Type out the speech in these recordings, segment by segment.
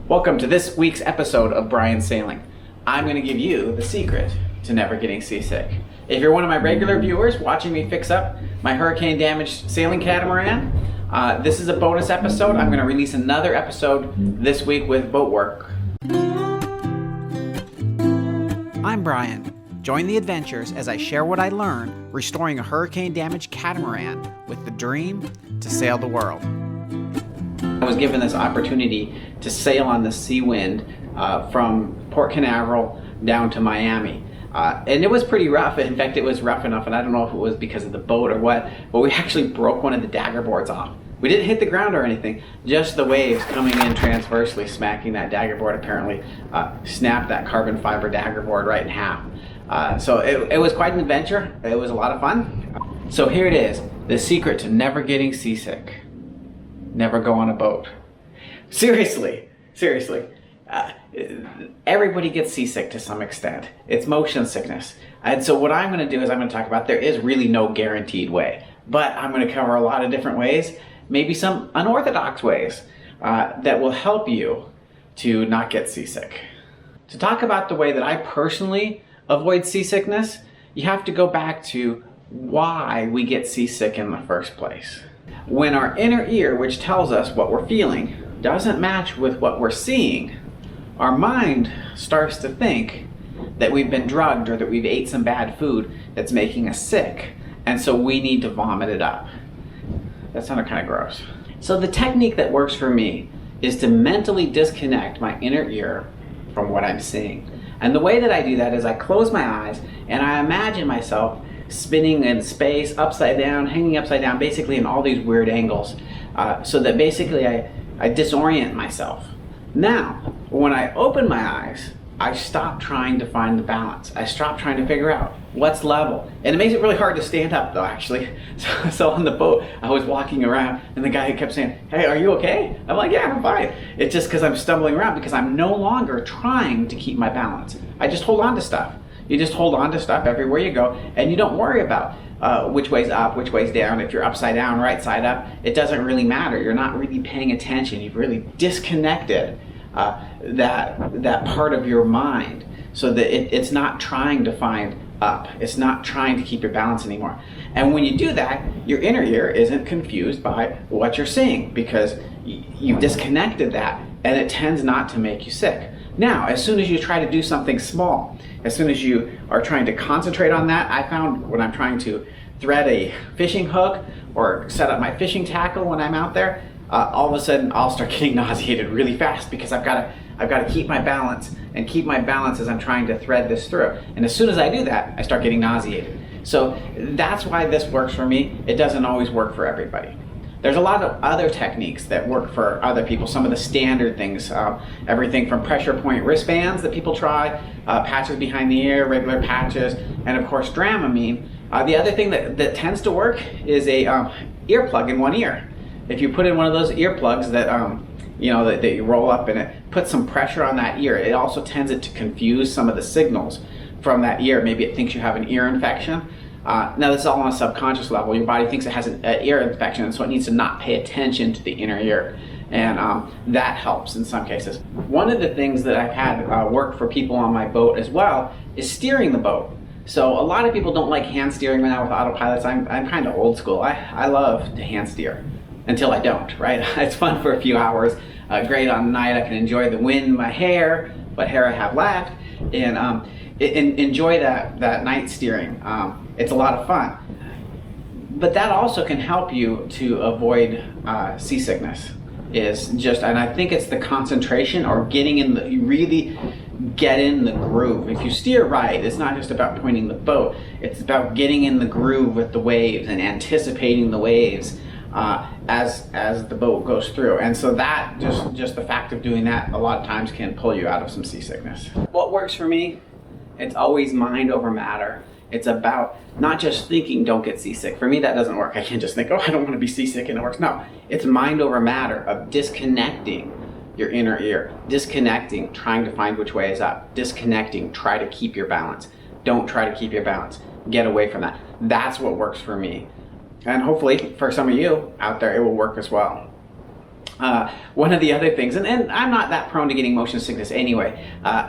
Welcome to this week's episode of Brian's Sailing. I'm going to give you the secret to never getting seasick. If you're one of my regular viewers watching me fix up my hurricane damaged sailing catamaran, this is a bonus episode. I'm going to release another episode this week with boat work. I'm Brian. Join the adventures as I share what I learned restoring a hurricane damaged catamaran with the dream to sail the world. I was given this opportunity to sail on the Seawind from Port Canaveral down to Miami. And it was pretty rough. In fact, it was rough enough, and I don't know if it was because of the boat or what, but we actually broke one of the dagger boards off. We didn't hit the ground or anything, just the waves coming in transversely, smacking that dagger board apparently snapped that carbon fiber dagger board right in half. So it was quite an adventure. It was a lot of fun. So here it is, the secret to never getting seasick. Never go on a boat. Seriously. Everybody gets seasick to some extent. It's motion sickness. And so what I'm going to do is I'm going to talk about there is really no guaranteed way. But I'm going to cover a lot of different ways, maybe some unorthodox ways that will help you to not get seasick. To talk about the way that I personally avoid seasickness, you have to go back to why we get seasick in the first place. When our inner ear, which tells us what we're feeling, doesn't match with what we're seeing, our mind starts to think that we've been drugged or that we've ate some bad food that's making us sick, and so we need to vomit it up. That sounded kind of gross. So the technique that works for me is to mentally disconnect my inner ear from what I'm seeing. And the way that I do that is I close my eyes and I imagine myself spinning in space, upside down, hanging upside down, basically in all these weird angles, so that basically I disorient myself. Now, when I open my eyes, I stop trying to find the balance. I stop trying to figure out what's level. And it makes it really hard to stand up though, actually. So on the boat, I was walking around and the guy kept saying, "Hey, are you okay?" I'm like, "Yeah, I'm fine." It's just because I'm stumbling around because I'm no longer trying to keep my balance. I just hold on to stuff. You just hold on to stuff everywhere you go, and you don't worry about which way's up, which way's down. If you're upside down, right side up, it doesn't really matter. You're not really paying attention. You've really disconnected that part of your mind so that it's not trying to find up. It's not trying to keep your balance anymore. And when you do that, your inner ear isn't confused by what you're seeing because you've disconnected that, and it tends not to make you sick. Now, as soon as you try to do something small, as soon as you are trying to concentrate on that, I found when I'm trying to thread a fishing hook or set up my fishing tackle when I'm out there, all of a sudden I'll start getting nauseated really fast because I've got to keep my balance and keep my balance as I'm trying to thread this through. And as soon as I do that, I start getting nauseated. So that's why this works for me. It doesn't always work for everybody. There's a lot of other techniques that work for other people. Some of the standard things, everything from pressure point wristbands that people try, patches behind the ear, regular patches, and of course Dramamine. The other thing that tends to work is a earplug in one ear. If you put in one of those earplugs that that you roll up and it puts some pressure on that ear, it also tends to confuse some of the signals from that ear. Maybe it thinks you have an ear infection. Now this is all on a subconscious level. Your body thinks it has an ear infection, and so it needs to not pay attention to the inner ear. And that helps in some cases. One of the things that I've had work for people on my boat as well is steering the boat. So a lot of people don't like hand steering now with autopilots. I'm kind of old school. I love to hand steer until I don't, right? It's fun for a few hours. Great on the night. I can enjoy the wind in my hair, what hair I have left, and enjoy that night steering. It's a lot of fun. But that also can help you to avoid seasickness. And I think it's the concentration or you really get in the groove. If you steer right, it's not just about pointing the boat. It's about getting in the groove with the waves and anticipating the waves as the boat goes through. And so that just the fact of doing that a lot of times can pull you out of some seasickness. What works for me? It's always mind over matter. It's about not just thinking don't get seasick. For me, that doesn't work. I can't just think, oh, I don't want to be seasick and it works. No, it's mind over matter of disconnecting your inner ear, disconnecting, trying to find which way is up, disconnecting, try to keep your balance. Don't try to keep your balance. Get away from that. That's what works for me. And hopefully for some of you out there, it will work as well. One of the other things, and I'm not that prone to getting motion sickness anyway.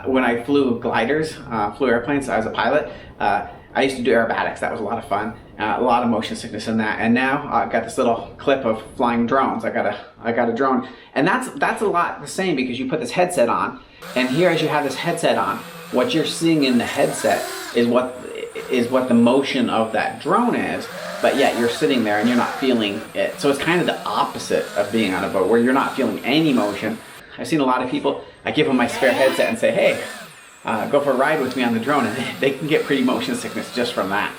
When I flew gliders, flew airplanes, I was a pilot, I used to do aerobatics. That was a lot of fun. A lot of motion sickness in that. And now I've got this little clip of flying drones. I got a drone. And that's a lot the same, because you put this headset on, and here, as you have this headset on, what you're seeing in the headset is what the motion of that drone is, but yet you're sitting there and you're not feeling it. So it's kind of the opposite of being on a boat, where you're not feeling any motion. I've seen a lot of people, I give them my spare headset and say, hey, go for a ride with me on the drone, and they can get pretty motion sickness just from that.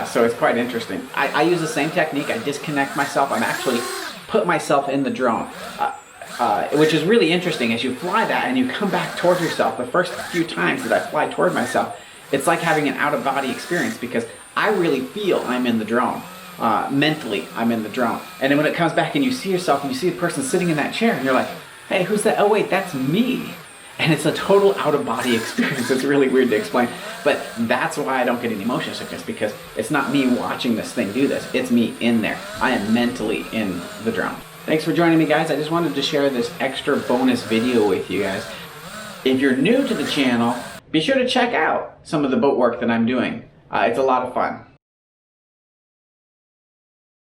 So it's quite interesting. I use the same technique. I disconnect myself. I'm actually put myself in the drone, which is really interesting. As you fly that and you come back towards yourself, the first few times that I fly toward myself, it's like having an out-of-body experience, because I really feel I'm in the drone. Mentally, I'm in the drone. And then when it comes back and you see yourself and you see the person sitting in that chair, and you're like, hey, who's that? Oh wait, that's me. And it's a total out-of-body experience. It's really weird to explain, but that's why I don't get any motion sickness, because it's not me watching this thing do this. It's me in there. I am mentally in the drone. Thanks for joining me, guys. I just wanted to share this extra bonus video with you guys. If you're new to the channel, be sure to check out some of the boat work that I'm doing. It's a lot of fun.